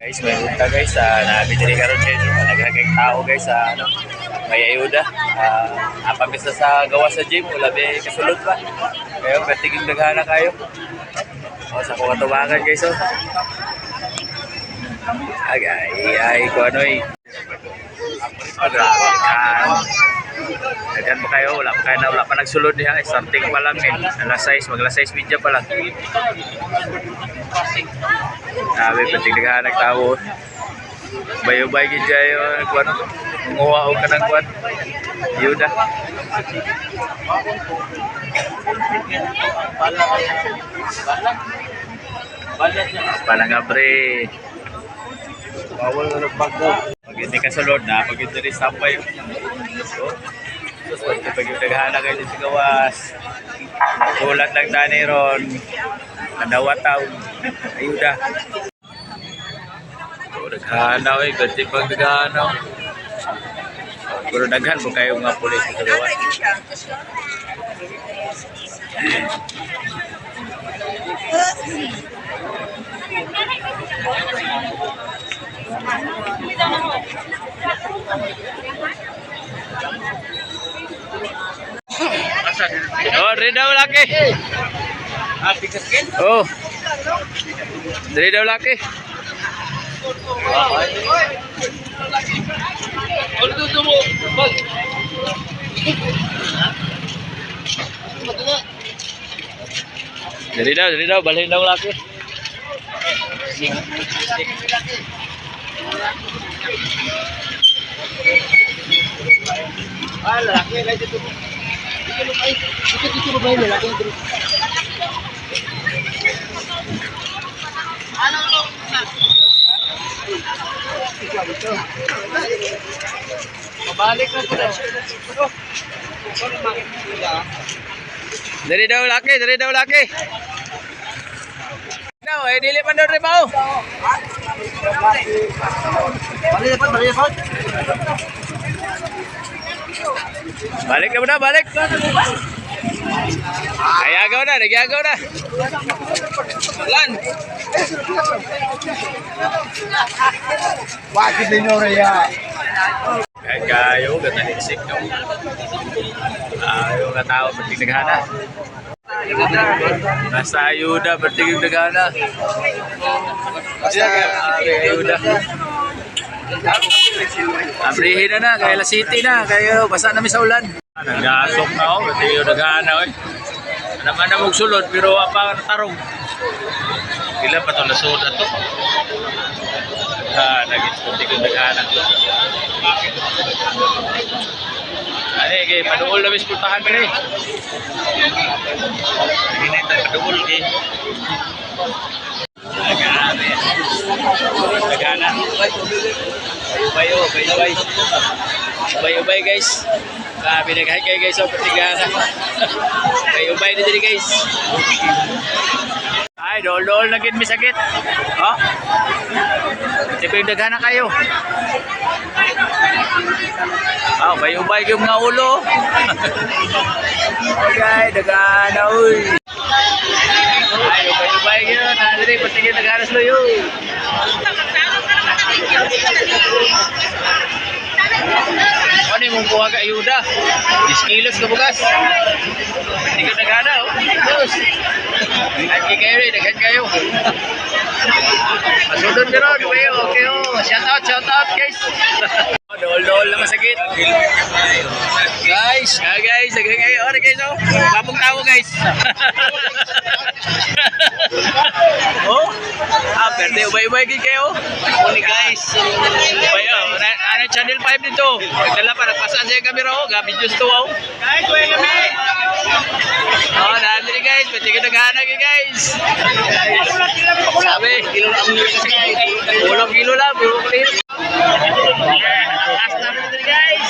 Guys, may punta guys, nabitili ka rin guys, naghagay tao guys sa may ayuda. Napamisa sa gawa sa gym, wala ba kasulod pa. Kaya patiging naghana kayo. Sa kuha tumakan guys, ay, kung ano eh. Nagyan mo kayo, wala pa nagsulod niya, starting pa lang eh. Alas 6, magla 6 video pa lang. Sabi, patig naghanag tao. Bayo-bay gid kayo, ano, nguwaw ka ng kwan. Yuda. Pala nga bre. Bawal na nagbago. Pag hindi ka sulod na, pag hindi rin sampay. So, pag yung naghana kayo sa gawas, sulat lang tani ron, nadawataw, ayuda. So, naghana eh, ganti pag naghana. Pero naghan po kayo mga pulis sa gawas. Oh, dari daw laki. Oh. Dari daw laki. Dari daw, balhin daw laki. Lalaki lagi dito. Dito ba yung lalaki dito? Mabalik na po na. Dari daw laki. Daw, dili man daw ribaw. Balik na muna, balik. Nagyagaw na. Lan. Bakit ninyo raya? Kayo, ganda niksik. Yung katao, berting naghana. Nasa ayuda, berting naghana. Ayuda. Abrihin na, kaya La City na, kaya basa namin sa ulan. Nag-asok na ako, berting yung naghana. Naman na magsulod, pero apa tarong. Kailan pa ito nasod na ito? Nag-berting yung naghana. Ay, kay paduol na bispultahan ka rin. Hindi na ito paduol eh. Nagana. Ubay guys. Pinaghay kayo guys, patigana. Ubay na dito guys. Ay, dol na gid mi sakit. Oh. Tipid dagana kayo. Ubay yung mga ulo. Okay, dagana uy. Ay, ubay yun. Dali, patigil dagana sila yun. Ano yung mong kuha ka ayuda? 10 kilos ka bukas. Patigil dagana, oh. Diyos. Ay, daghan kayo. Masudod ka ron, okay, oh. Shout out, guys. Dol na masakit. Guys, babong tao guys. Oh, perde ubay kayo. Uli guys. Bayo, ano channel 5 dito. Dala para pasan sa camera oh, gabi just to oh. Guys, way kami. Oh, dali guys, pwede kita gana guys. Sabi, kilo lang, puro kulit. Hasta dito guys.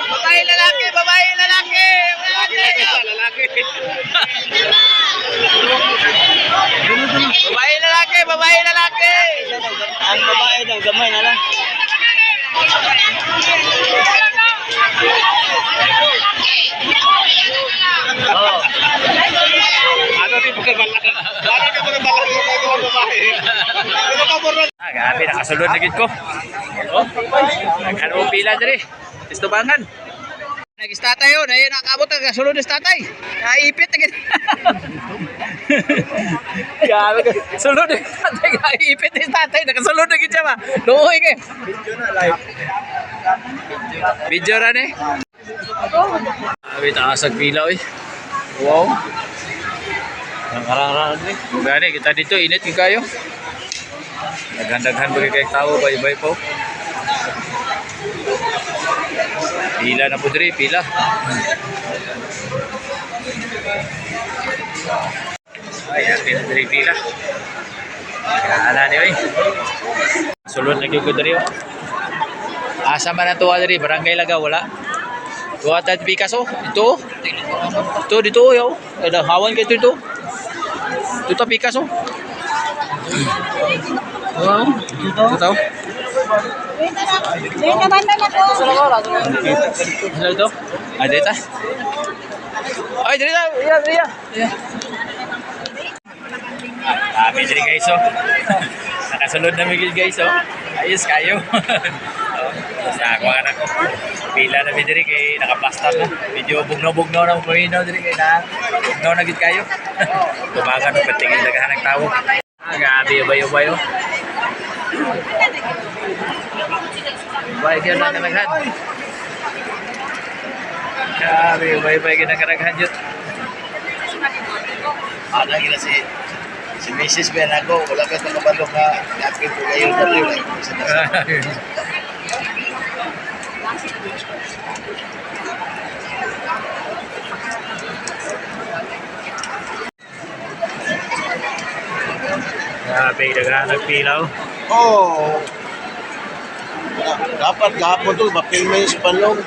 Babae lalaki. Babae lalaki, babae lalaki. Ang babae daw, gamay na lang. Oh. Ano rin mga malaki? Ano rin mga malaki mga babae? Ano ka mo ron? Grabe, nakasulod na gid ko. Oh, nagkano pila diri. Istubangan. Nag-statay yun, ayun nakabot ang kasulod ng statay. Naipit na gid. Grabe ka. Sulod ng statay, naipit ng statay. Nakasulod na gid siya ba? Luoy ka. Video ra ni. Grabe, taas ang pila oy. Wow. Ang karang-karang ni. Gani kita dito init kayo. Naghandaghan bagay kay tao bay-bay po. Pila na po diri, pila. Ayan, pila. Kala ni oy. Sulod na gyud ko diri. Asa man ang tuwa diri, barangay Lagaw wala. Tuwa ta Picasso, ito. Ito dito yo. Ada hawan kay ito. Ito ta Picasso. Wow, ito. Hello ito. Ah, dito. Ay, dito. Iya. Kami diri guys oh. Nakasulod na migil guys oh. Ayos kayo. Sa ako anak ko. Pila na diri kay nakaplastar na. Medyo bugno-bugno na mo diri kay na. Bugno na gid kayo. Tumagan og patingin daghan ng tawo. Gabi bayo-bayo. Baik yun na naghan. Gabi bayo-bayo gid naghan jud. Ada gila si Mrs. Benago, wala ka kabalo ka kapit ko kayo dali. Gabi daghan nagpilaw. Oh. Dapat gahapon to, mapilmay si Palong.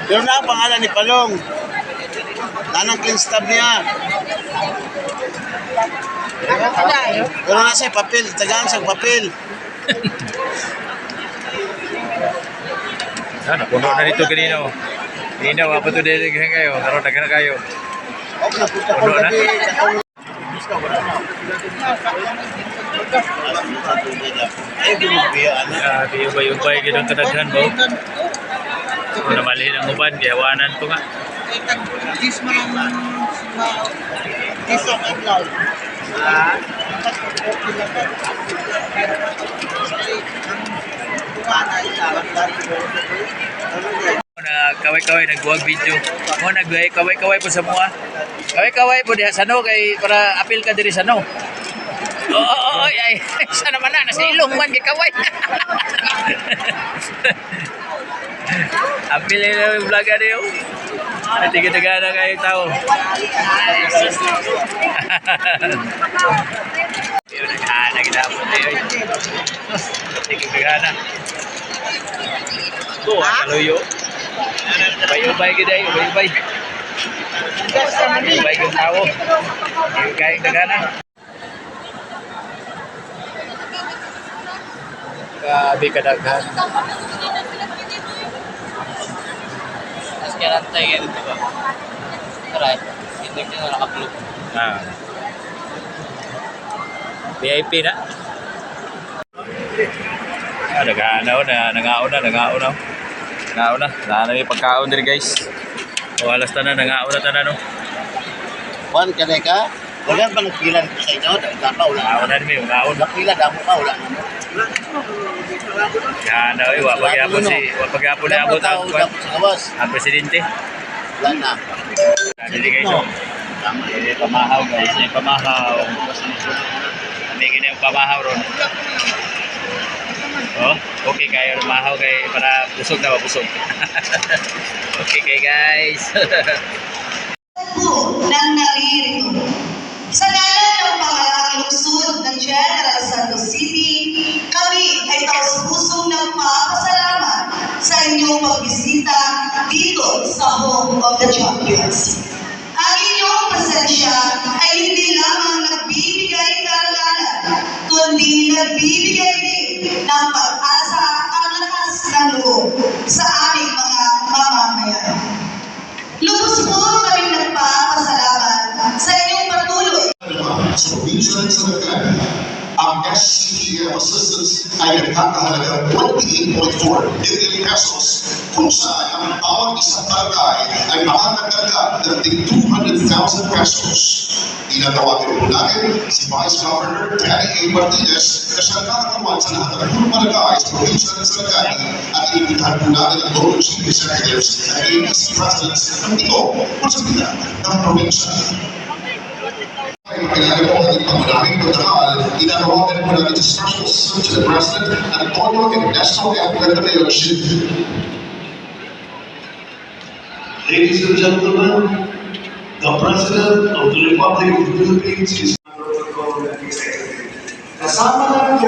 Pero na ang pangalan ni Palong. Nanang clean stab niya. Pero nasa papel, tagaan sa papel. Ano, puno na dito kanina oh. Kanina, wapa to dili kayo. Karon daghan na kayo. Puno na. Ubay-ubay gidong kadaghan mo. Kung namalhin ang uban, gihawanan ko nga. Kaway-kaway nagbuwag video. Mo nagkaway-kaway po sa mga. Kaway-kaway po diha sano kay para apil ka diri sano. Oo, ay, sana man na nasa ilong man kay kaway. Apil na yung vlog niyo. Tigil-tigil na kayo tao. Yun, naghanap na yun. Tigil-tigil na. Ito, kaluyo. Ubay-ubay kita yun, ubay-ubay. Ubay yung tao. Tigil-tigil na. Grabe kadaghan. Mas kinantay yan ito ba? Tara, hindi ko na naka-blue. VIP na. Nag-aanaw na, nangaon na. Wala may pagkaon din guys. Alas na, nangaon na tanan no. Juan, kanay ka? Wala ba nagpilan ko sa inyo? Dapat wala. Nangaon na rin, nangaon. Nagpila, damo ka, wala na mo. Yan, wapag-yapon na abot ang presidente. Wala na. Dili guys, pamahaw guys, pamahaw. May gina yung pamahaw ron. Oh, okay kayo lumahaw kay para busog na mabusog. Okay kay guys. Nang naririto. Sa ngalan ng pamahalang lungsod ng General Santos City, kami ay taus-pusong nagpapasalamat sa inyong pagbisita dito sa Hong of the Champions. Ang inyong presensya ay hindi lamang nagbibigay karangalan, kundi nagbibigay din ng pag-asa at lakas ng loob sa aming mga mamamayan. Lubos po kaming nagpapasalamat sa inyong patuloy. Sa probinsya ng Sarangani, ang SCTF assistance ay nagkakahalaga 28.4 billion pesos kung saan ang bawat isang barangay ay makakaganda ng 200,000 pesos. Tinatawagan po natin si Vice Governor Danny A. Martinez na siya nakakawan sa lahat ng mga barangay sa probinsya ng Sarangani at inibitahan po natin ang Lord Chief Executives at ABC Presidents ng ito kung sa bilang ng probinsya. Kailangan po ang pagmaraming pagdakal, inatawagan po natin sa special assistant to the President at Antonio Ernesto M. Mayorship. Ladies and gentlemen, the President of the Republic of the Philippines is kasama na po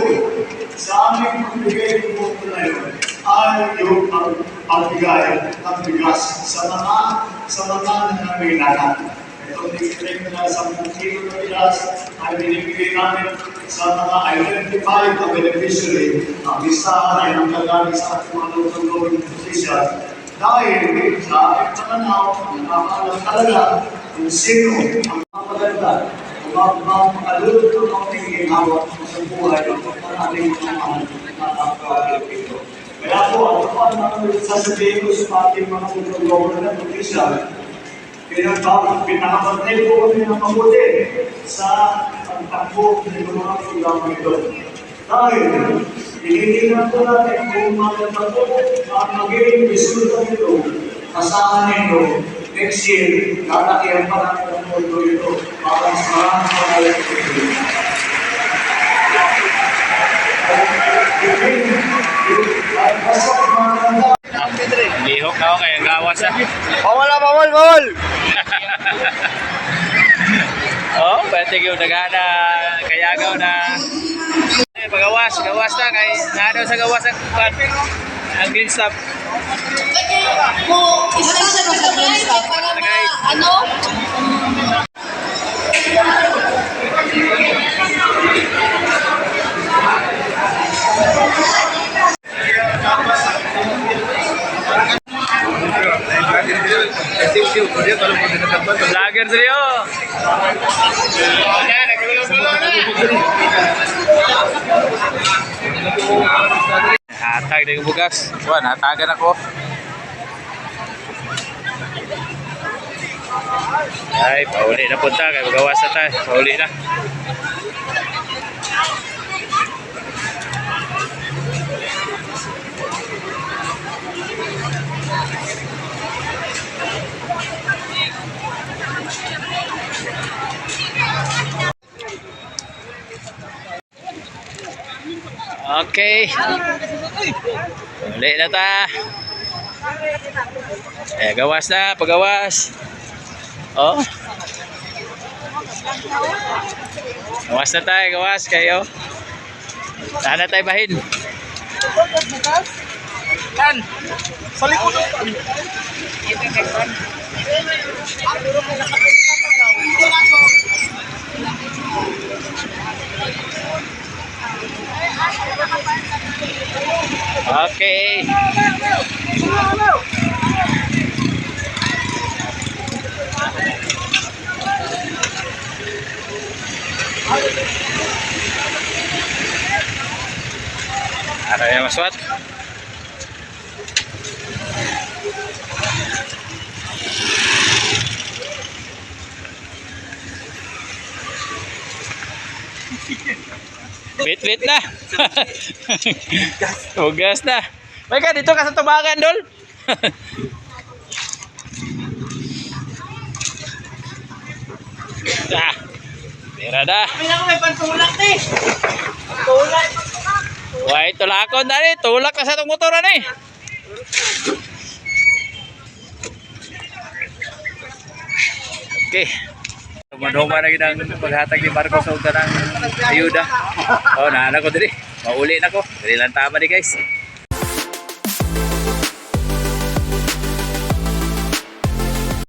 sa aming pagbigay ng punto na yun ay yung pagbigay ng bigas sa mga nangangailangan. Itong nag-expect na 10 kilo na bigas ay binibigay namin sa mga identified na beneficiary. Ang listahan ay nanggagaling sa ating mga local government official. Dahil sa aking pananaw, nakakaalam talaga kung sino ang maganda, kung makalulot ng mga hawak sa buhay ng ating mga nakakapagpito. Kaya po, ano pa ang sasabihin ko sa ating mga local government official, pinakabantay po kami ng mabuti sa pagtakbo ng mga programa ito. Dahil, hinihingan po natin kung magandang ang magiging resulta nito, asahan nito, next year, lalakihan pa natin ang mundo ito para sa maraming pagalit ito. Lihok ako kaya gawas ah. Bawal! Oh, pwede yung nagana kayagaw na pagawas na kay nado sa gawas ang green stuff. Isa sa mga para ano? Vlogger sa'yo. Hatag na yung bugas. Buwan, hatagan ako. Ay, pauli na punta. Kaya magawas na tayo. Pauli na. Okay. Ulit na ta. Gawas na, pagawas. Oh. Gawas na tayo, gawas kayo. Sana tayo bahin. Kan. Sa likod. Okay. Ada yang masuk? Wait na. Tugas na. Baika, dito ka sa tubagan, Dol. Pera dah. Kailangan may pantulak eh. Tulak. Wah, tulakon na rin. Tulak ka sa itong motoran eh. Okay. Tumadoma na ginang paghatag ni Marco sa utanang ayuda. Oh, naana ko diri. Mauli na ko. Diri lang tama ni guys.